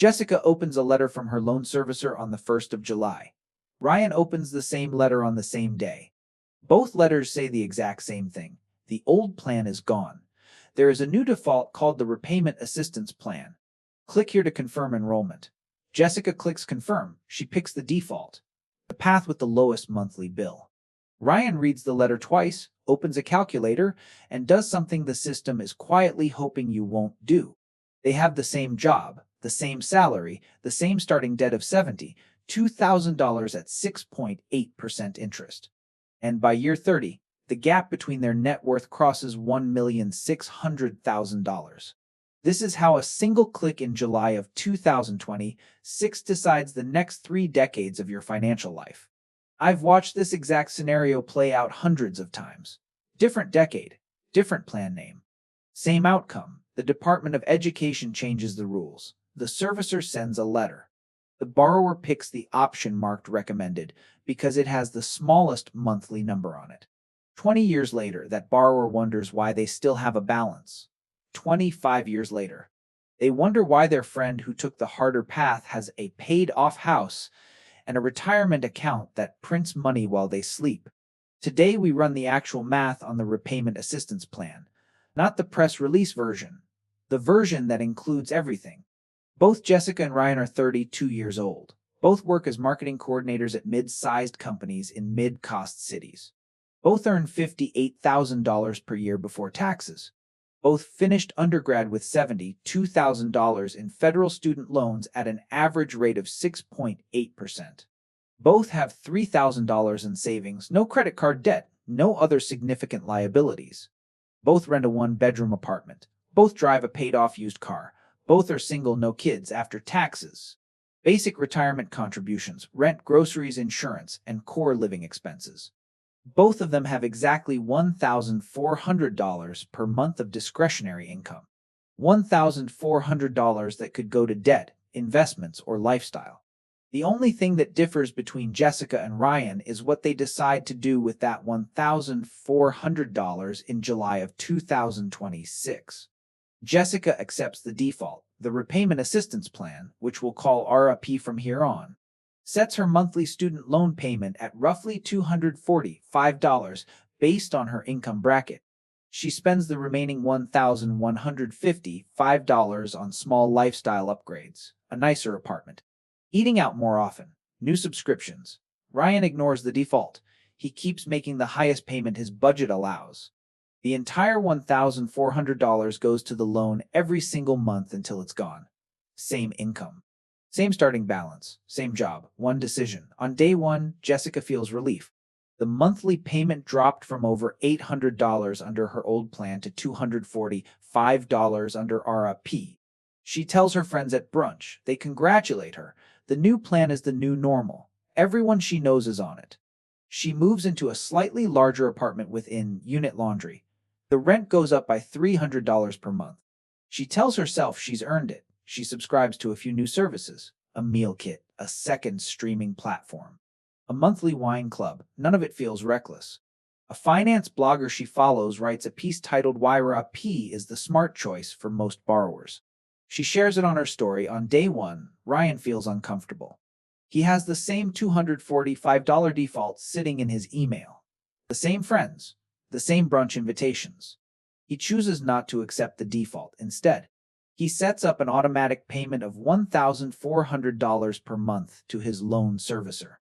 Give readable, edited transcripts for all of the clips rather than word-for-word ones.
Jessica opens a letter from her loan servicer on the 1st of July. Ryan opens the same letter on the same day. Both letters say the exact same thing. The old plan is gone. There is a new default called the Repayment Assistance Plan. Click here to confirm enrollment. Jessica clicks confirm. She picks the default, the path with the lowest monthly bill. Ryan reads the letter twice, opens a calculator, and does something the system is quietly hoping you won't do. They have the same job, the same salary, the same starting debt of $72,000 at 6.8% interest. And by year 30, the gap between their net worth crosses $1,600,000. This is how a single click in July of 2026 decides the next 3 decades of your financial life. I've watched this exact scenario play out hundreds of times. Different decade, different plan name. Same outcome. The Department of Education changes the rules. The servicer sends a letter. The borrower picks the option marked recommended because it has the smallest monthly number on it. 20 years later, that borrower wonders why they still have a balance. 25 years later, they wonder why their friend who took the harder path has a paid-off house and a retirement account that prints money while they sleep. Today we run the actual math on the Repayment Assistance Plan, not the press release version, the version that includes everything. Both Jessica and Ryan are 32 years old. Both work as marketing coordinators at mid-sized companies in mid-cost cities. Both earn $58,000 per year before taxes. Both finished undergrad with $72,000 in federal student loans at an average rate of 6.8%. Both have $3,000 in savings, no credit card debt, no other significant liabilities. Both rent a 1-bedroom apartment. Both drive a paid-off used car. Both are single, no kids after taxes. Basic retirement contributions, rent, groceries, insurance, and core living expenses. Both of them have exactly $1,400 per month of discretionary income. $1,400 that could go to debt, investments, or lifestyle. The only thing that differs between Jessica and Ryan is what they decide to do with that $1,400 in July of 2026. Jessica accepts the default, the Repayment Assistance Plan, which we'll call RAP from here on. Sets her monthly student loan payment at roughly $245 based on her income bracket. She spends the remaining $1,155 on small lifestyle upgrades, a nicer apartment, eating out more often, new subscriptions. Ryan ignores the default. He keeps making the highest payment his budget allows. The entire $1,400 goes to the loan every single month until it's gone. Same income. Same starting balance, same job, one decision. On day 1, Jessica feels relief. The monthly payment dropped from over $800 under her old plan to $245 under RAP. She tells her friends at brunch. They congratulate her. The new plan is the new normal. Everyone she knows is on it. She moves into a slightly larger apartment with in-unit laundry. The rent goes up by $300 per month. She tells herself she's earned it. She subscribes to a few new services, a meal kit, a second streaming platform, a monthly wine club. None of it feels reckless. A finance blogger she follows writes a piece titled "Why RAP is the smart choice for most borrowers." She shares it on her story. On day 1, Ryan feels uncomfortable. He has the same $245 default sitting in his email, the same friends, the same brunch invitations. He chooses not to accept the default. Instead, he sets up an automatic payment of $1,400 per month to his loan servicer.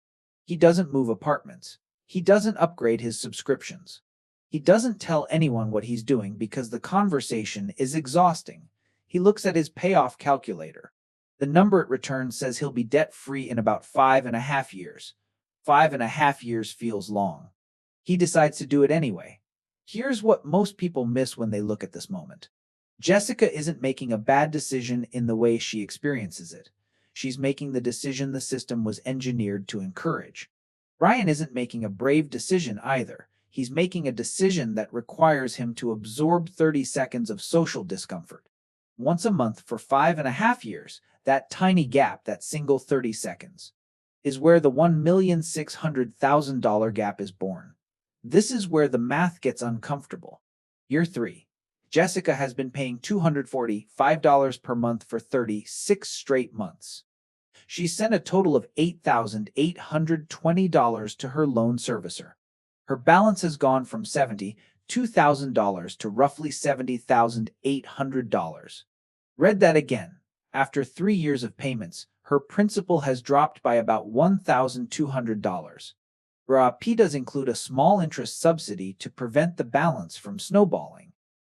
He doesn't move apartments. He doesn't upgrade his subscriptions. He doesn't tell anyone what he's doing because the conversation is exhausting. He looks at his payoff calculator. The number it returns says he'll be debt-free in about 5.5 years. 5.5 years feels long. He decides to do it anyway. Here's what most people miss when they look at this moment. Jessica isn't making a bad decision in the way she experiences it. She's making the decision the system was engineered to encourage. Ryan isn't making a brave decision either. He's making a decision that requires him to absorb 30 seconds of social discomfort. Once a month for 5.5 years, that tiny gap, that single 30 seconds, is where the $1,600,000 gap is born. This is where the math gets uncomfortable. Year 3. Jessica has been paying $245 per month for 36 straight months. She sent a total of $8,820 to her loan servicer. Her balance has gone from $72,000 to roughly $70,800. Read that again. After 3 years of payments, her principal has dropped by about $1,200. RAP does include a small interest subsidy to prevent the balance from snowballing,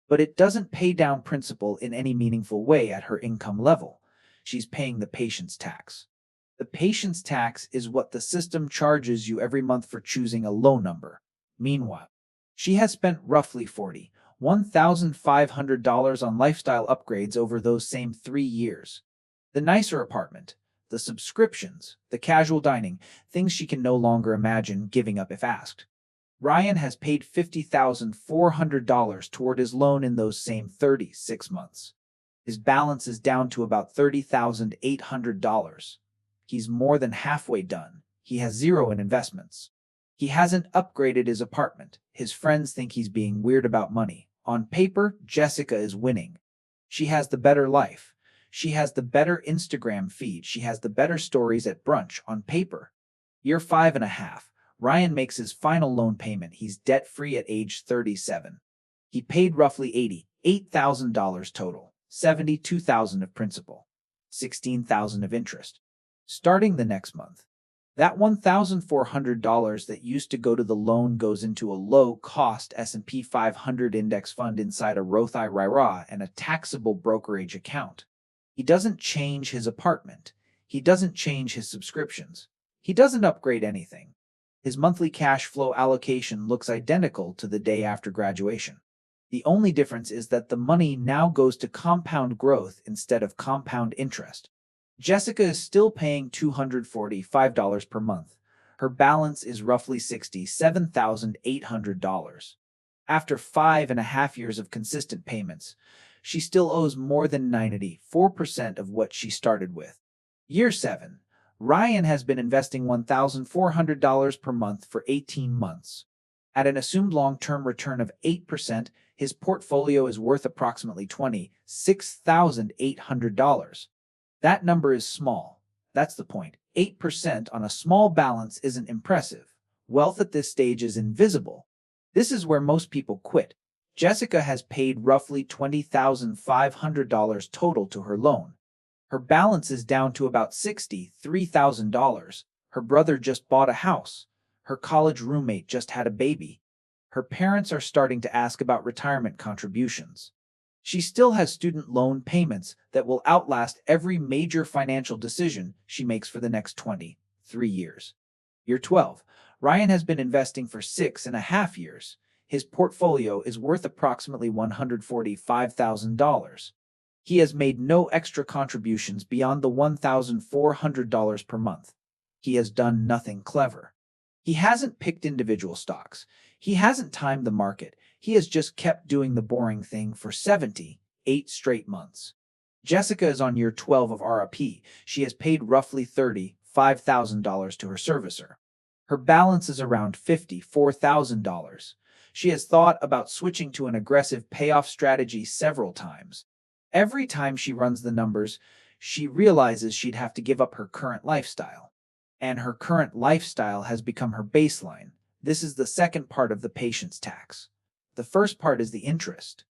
but it doesn't pay down principal in any meaningful way at her income level. She's paying the patient's tax. The patient's tax is what the system charges you every month for choosing a loan number. Meanwhile, she has spent roughly $41,500 on lifestyle upgrades over those same 3 years. The nicer apartment, the subscriptions, the casual dining, things she can no longer imagine giving up if asked. Ryan has paid $50,400 toward his loan in those same 36 months. His balance is down to about $30,800. He's more than halfway done. He has zero in investments. He hasn't upgraded his apartment. His friends think he's being weird about money. On paper, Jessica is winning. She has the better life. She has the better Instagram feed. She has the better stories at brunch. On paper. Year 5.5. Ryan makes his final loan payment. He's debt-free at age 37. He paid roughly $88,000 total, $72,000 of principal, $16,000 of interest. Starting the next month, that $1,400 that used to go to the loan goes into a low-cost S&P 500 index fund inside a Roth IRA and a taxable brokerage account. He doesn't change his apartment. He doesn't change his subscriptions. He doesn't upgrade anything. His monthly cash flow allocation looks identical to the day after graduation. The only difference is that the money now goes to compound growth instead of compound interest. Jessica is still paying $245 per month. Her balance is roughly $67,800. After 5.5 years of consistent payments, she still owes more than 94% of what she started with. Year 7. Ryan has been investing $1,400 per month for 18 months. At an assumed long-term return of 8%, his portfolio is worth approximately $26,800. That number is small. That's the point. 8% on a small balance isn't impressive. Wealth at this stage is invisible. This is where most people quit. Jessica has paid roughly $20,500 total to her loan. Her balance is down to about $63,000. Her brother just bought a house. Her college roommate just had a baby. Her parents are starting to ask about retirement contributions. She still has student loan payments that will outlast every major financial decision she makes for the next 23 years. Year 12. Ryan has been investing for 6.5 years. His portfolio is worth approximately $145,000. He has made no extra contributions beyond the $1,400 per month. He has done nothing clever. He hasn't picked individual stocks. He hasn't timed the market. He has just kept doing the boring thing for 78 straight months. Jessica is on year 12 of RRP. She has paid roughly $35,000 to her servicer. Her balance is around $54,000. She has thought about switching to an aggressive payoff strategy several times. Every time she runs the numbers, she realizes she'd have to give up her current lifestyle. And her current lifestyle has become her baseline. This is the second part of the patient's tax. The first part is the interest.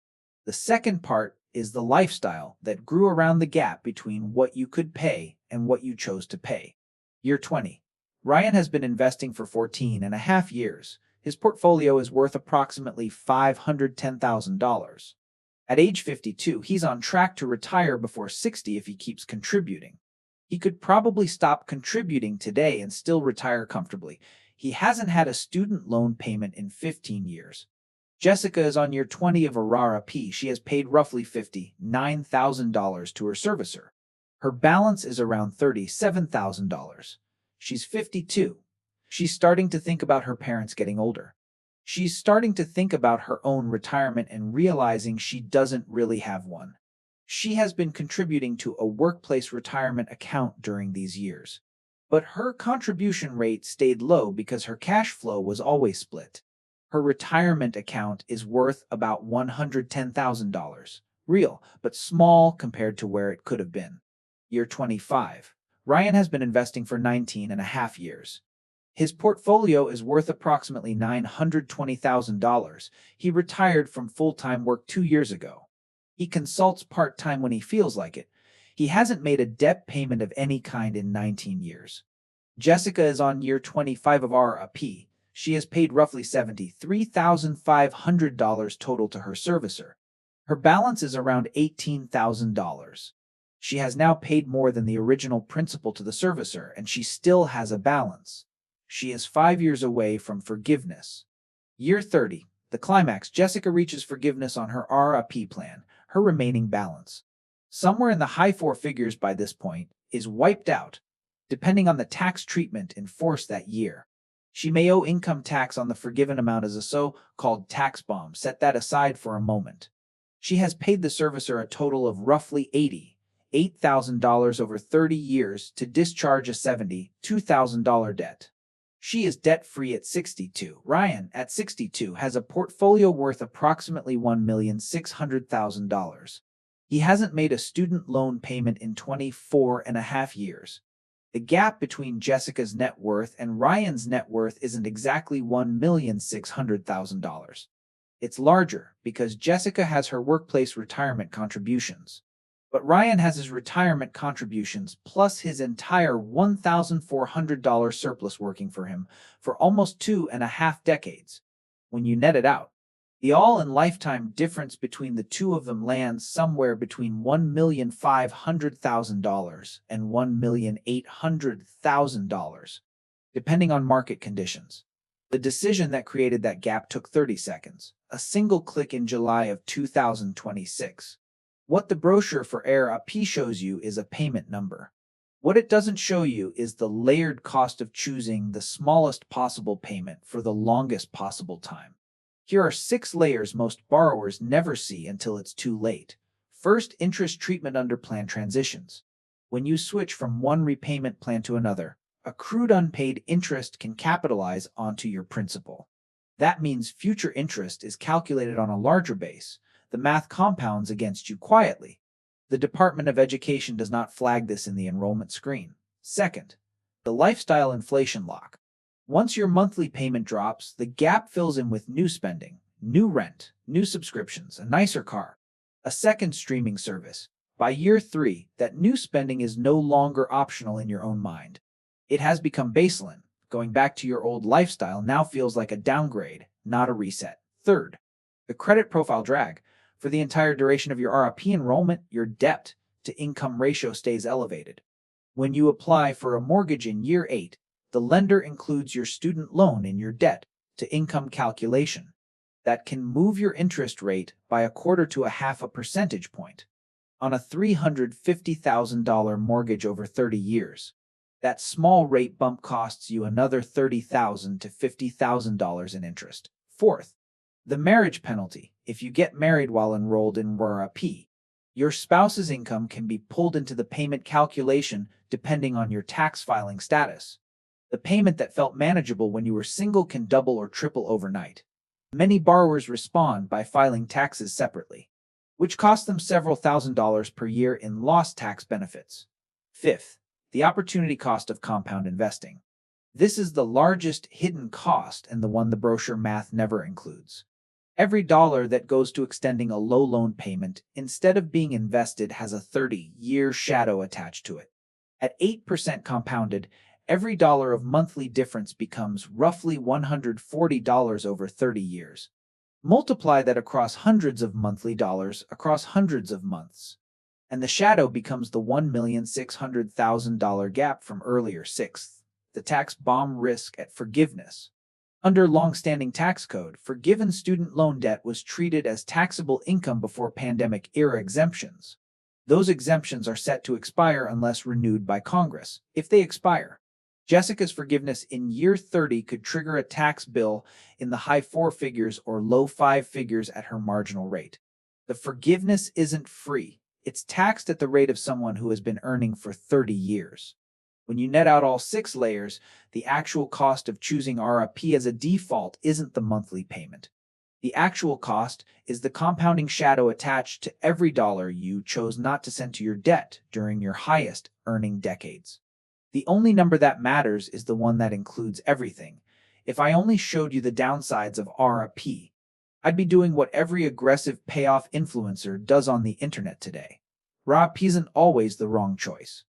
The second part is the lifestyle that grew around the gap between what you could pay and what you chose to pay. Year 20. Ryan has been investing for 14.5 years. His portfolio is worth approximately $510,000. At age 52, he's on track to retire before 60 if he keeps contributing. He could probably stop contributing today and still retire comfortably. He hasn't had a student loan payment in 15 years. Jessica is on year 20 of RRP. She has paid roughly $59,000 to her servicer. Her balance is around $37,000. She's 52. She's starting to think about her parents getting older. She's starting to think about her own retirement and realizing she doesn't really have one. She has been contributing to a workplace retirement account during these years. But her contribution rate stayed low because her cash flow was always split. Her retirement account is worth about $110,000. Real, but small compared to where it could have been. Year 25. Ryan has been investing for 19 and a half years. His portfolio is worth approximately $920,000. He retired from full-time work 2 years ago. He consults part-time when he feels like it. He hasn't made a debt payment of any kind in 19 years. Jessica is on year 25 of RAP. She has paid roughly $73,500 total to her servicer. Her balance is around $18,000. She has now paid more than the original principal to the servicer, and she still has a balance. She is 5 years away from forgiveness. Year 30, the climax. Jessica reaches forgiveness on her RAP plan. Her remaining balance, somewhere in the high four figures by this point, is wiped out, depending on the tax treatment in force that year. She may owe income tax on the forgiven amount as a so-called tax bomb. Set that aside for a moment. She has paid the servicer a total of roughly $88,000 over 30 years to discharge a $72,000 debt. She is debt-free at 62. Ryan, at 62, has a portfolio worth approximately $1,600,000. He hasn't made a student loan payment in 24 and a half years. The gap between Jessica's net worth and Ryan's net worth isn't exactly $1,600,000. It's larger because Jessica has her workplace retirement contributions. But Ryan has his retirement contributions plus his entire $1,400 surplus working for him for almost 2.5 decades. When you net it out, the all-in lifetime difference between the two of them lands somewhere between $1,500,000 and $1,800,000, depending on market conditions. The decision that created that gap took 30 seconds, a single click in July of 2026. What the brochure for RAP shows you is a payment number. What it doesn't show you is the layered cost of choosing the smallest possible payment for the longest possible time. Here are 6 layers most borrowers never see until it's too late. First, interest treatment under plan transitions. When you switch from one repayment plan to another, accrued unpaid interest can capitalize onto your principal. That means future interest is calculated on a larger base. The math compounds against you quietly. The Department of Education does not flag this in the enrollment screen. Second, the lifestyle inflation lock. Once your monthly payment drops, the gap fills in with new spending, new rent, new subscriptions, a nicer car, a second streaming service. By year 3, that new spending is no longer optional in your own mind. It has become baseline. Going back to your old lifestyle now feels like a downgrade, not a reset. Third, the credit profile drag. For the entire duration of your RAP enrollment, your debt-to-income ratio stays elevated. When you apply for a mortgage in year 8, the lender includes your student loan in your debt-to-income calculation. That can move your interest rate by 1/4 to 1/2 percentage point. On a $350,000 mortgage over 30 years, that small rate bump costs you another $30,000 to $50,000 in interest. Fourth, the marriage penalty. If you get married while enrolled in RAP, your spouse's income can be pulled into the payment calculation depending on your tax filing status. The payment that felt manageable when you were single can double or triple overnight. Many borrowers respond by filing taxes separately, which costs them several $1,000s per year in lost tax benefits. Fifth, the opportunity cost of compound investing. This is the largest hidden cost and the one the brochure math never includes. Every dollar that goes to extending a low loan payment instead of being invested has a 30-year shadow attached to it. At 8% compounded, every dollar of monthly difference becomes roughly $140 over 30 years. Multiply that across hundreds of monthly dollars across hundreds of months, and the shadow becomes the $1,600,000 gap from earlier. Sixth, the tax bomb risk at forgiveness. Under long-standing tax code, forgiven student loan debt was treated as taxable income before pandemic-era exemptions. Those exemptions are set to expire unless renewed by Congress. If they expire, Jessica's forgiveness in year 30 could trigger a tax bill in the high 4 figures or low 5 figures at her marginal rate. The forgiveness isn't free. It's taxed at the rate of someone who has been earning for 30 years. When you net out all 6 layers, the actual cost of choosing RRP as a default isn't the monthly payment. The actual cost is the compounding shadow attached to every dollar you chose not to send to your debt during your highest earning decades. The only number that matters is the one that includes everything. If I only showed you the downsides of RRP, I'd be doing what every aggressive payoff influencer does on the internet today. RRP isn't always the wrong choice.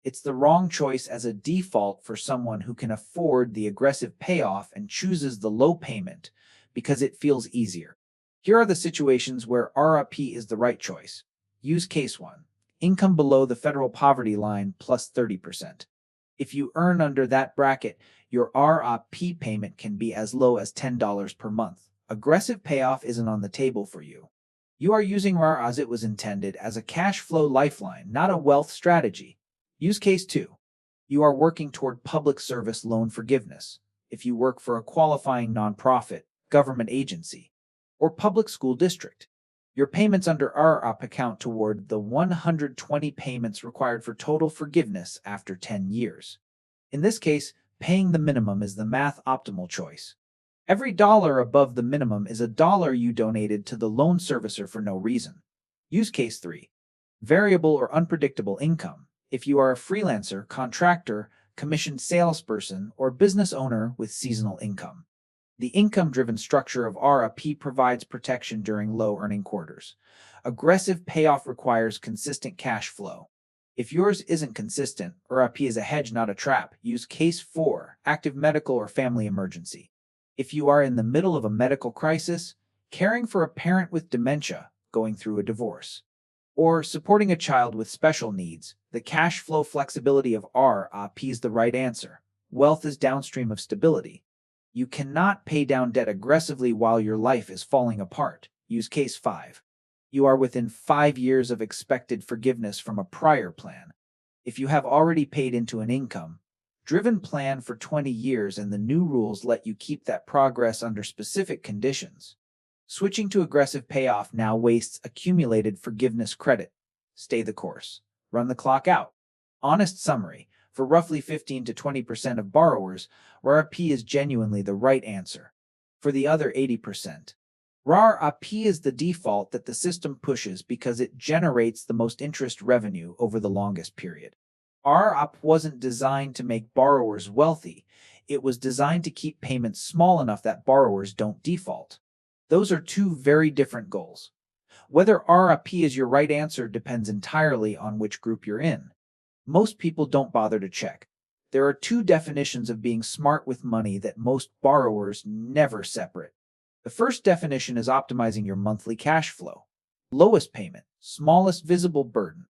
It's the wrong choice as a default for someone who can afford the aggressive payoff and chooses the low payment because it feels easier. Here are the situations where RRP is the right choice. Use case 1. Income below the federal poverty line plus 30%. If you earn under that bracket, your RRP payment can be as low as $10 per month. Aggressive payoff isn't on the table for you. You are using RRP as it was intended, as a cash flow lifeline, not a wealth strategy. Use case 2. You are working toward public service loan forgiveness. If you work for a qualifying nonprofit, government agency, or public school district, your payments under RRP account toward the 120 payments required for total forgiveness after 10 years. In this case, paying the minimum is the math optimal choice. Every dollar above the minimum is a dollar you donated to the loan servicer for no reason. Use case 3. Variable or unpredictable income. If you are a freelancer, contractor, commissioned salesperson, or business owner with seasonal income, the income-driven structure of RRP provides protection during low-earning quarters. Aggressive payoff requires consistent cash flow. If yours isn't consistent, RRP is a hedge, not a trap. Use case 4, active medical or family emergency. If you are in the middle of a medical crisis, caring for a parent with dementia, going through a divorce, or supporting a child with special needs, the cash flow flexibility of RRP is the right answer. Wealth is downstream of stability. You cannot pay down debt aggressively while your life is falling apart. Use case 5. You are within 5 years of expected forgiveness from a prior plan. If you have already paid into an income-driven plan for 20 years and the new rules let you keep that progress under specific conditions, switching to aggressive payoff now wastes accumulated forgiveness credit. Stay the course. Run the clock out. Honest summary. For roughly 15 to 20% of borrowers, RRP is genuinely the right answer. For the other 80%, RRP is the default that the system pushes because it generates the most interest revenue over the longest period. RRP wasn't designed to make borrowers wealthy. It was designed to keep payments small enough that borrowers don't default. Those are two very different goals. Whether RRP is your right answer depends entirely on which group you're in. Most people don't bother to check. There are 2 definitions of being smart with money that most borrowers never separate. The first definition is optimizing your monthly cash flow. Lowest payment, smallest visible burden,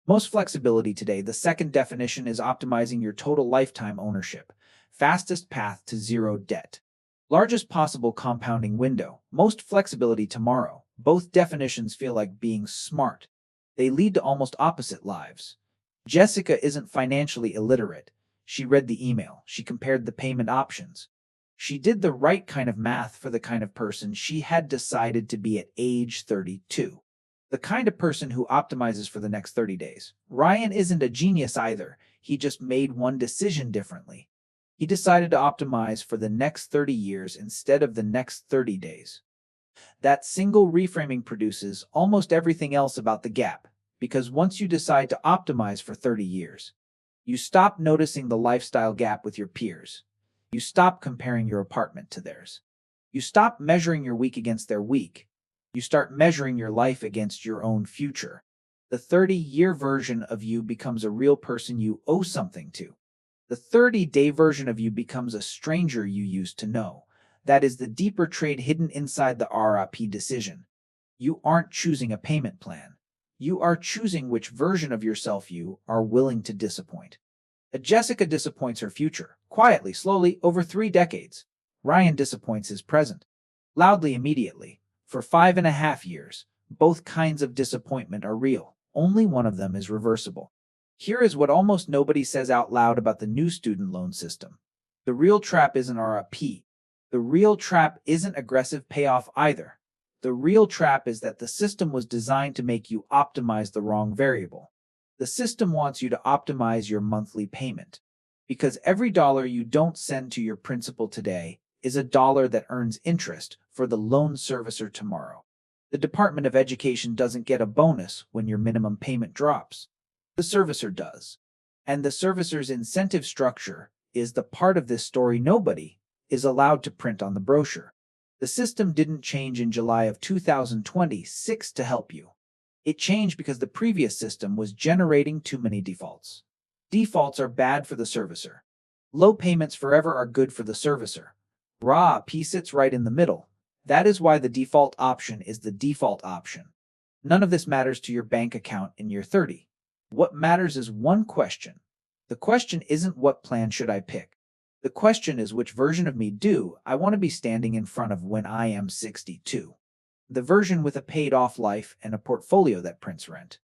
most flexibility today. The second definition is optimizing your total lifetime ownership. Fastest path to zero debt. Largest possible compounding window, most flexibility tomorrow. Both definitions feel like being smart. They lead to almost opposite lives. Jessica isn't financially illiterate. She read the email. She compared the payment options. She did the right kind of math for the kind of person she had decided to be at age 32. The kind of person who optimizes for the next 30 days. Ryan isn't a genius either. He just made one decision differently. He decided to optimize for the next 30 years instead of the next 30 days. That single reframing produces almost everything else about the gap. Because once you decide to optimize for 30 years, you stop noticing the lifestyle gap with your peers. You stop comparing your apartment to theirs. You stop measuring your week against their week. You start measuring your life against your own future. The 30-year version of you becomes a real person you owe something to. The 30-day version of you becomes a stranger you used to know. That is the deeper trade hidden inside the RRP decision. You aren't choosing a payment plan. You are choosing which version of yourself you are willing to disappoint. Jessica disappoints her future, quietly, slowly, over 3 decades. Ryan disappoints his present, loudly, immediately. For 5.5 years, both kinds of disappointment are real. Only one of them is reversible. Here is what almost nobody says out loud about the new student loan system. The real trap isn't RRP. The real trap isn't aggressive payoff either. The real trap is that the system was designed to make you optimize the wrong variable. The system wants you to optimize your monthly payment. Because every dollar you don't send to your principal today is a dollar that earns interest for the loan servicer tomorrow. The Department of Education doesn't get a bonus when your minimum payment drops. The servicer does. And the servicer's incentive structure is the part of this story nobody is allowed to print on the brochure. The system didn't change in July of 2026 to help you. It changed because the previous system was generating too many defaults. Defaults are bad for the servicer. Low payments forever are good for the servicer. P sits right in the middle. That is why the default option is the default option. None of this matters to your bank account in year 30. What matters is one question. The question isn't what plan should I pick. The question is which version of me do I want to be standing in front of when I am 62. The version with a paid-off life and a portfolio that prints rent.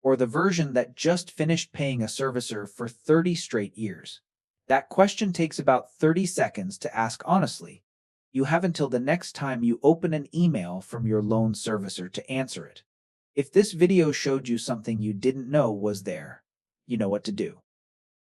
Or the version that just finished paying a servicer for 30 straight years. That question takes about 30 seconds to ask honestly. You have until the next time you open an email from your loan servicer to answer it. If this video showed you something you didn't know was there, you know what to do.